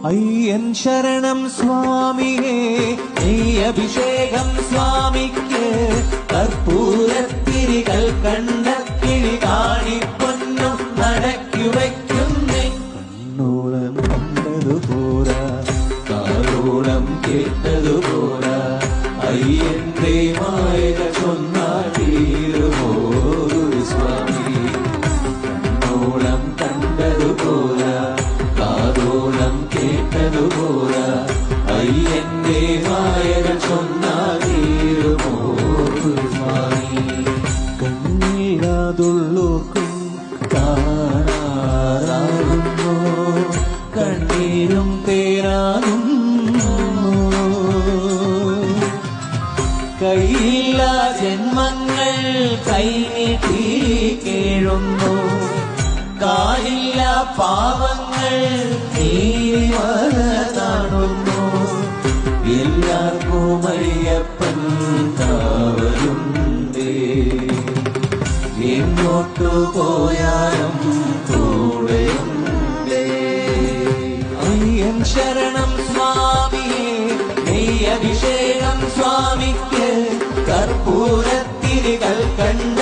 അയ്യൻ ശരണം സ്വാമിയേ അഭിഷേകം സ്വാമിക്ക് കർപ്പൂരത്തിരികൾ കണ്ടക്കിളി കാണിപ്പൊന്നും നടക്കി വയ്ക്കുന്നേ കണ്ണോളം കണ്ടതു പോരാ കാലോളം കേട്ടതു പോരാ അയ്യന്റെ മായക ചൊന്നാൽ തീരുമോ സ്വാമി കണ്ണോളം കണ്ടതു പോരാ കാതോളം കേട്ടതു പോരാ അയ്യന്റെ മായകൾ ചൊന്നാൽ തീരുമോ സ്വാമി കണ്ണില്ലാതുള്ളോർക്കും കാണാറാകുന്നു കണ്ണീരും തേരാകുന്നു കൈയില്ല ജന്മങ്ങൾ കൈനീട്ടി കേഴുന്നു കാലില്ല പാവങ്ങൾ നീവതാണുന്നു എല്ലാവർക്കും അയ്യപ്പൻ കാവലുണ്ടേ എങ്ങോട്ടു പോയാലും കൂടെയുണ്ടേ അയ്യൻ ശരണം സ്വാമിയേ അഭിഷേകം സ്വാമിക്ക് കർപ്പൂരത്തിരികൾ കണ്ട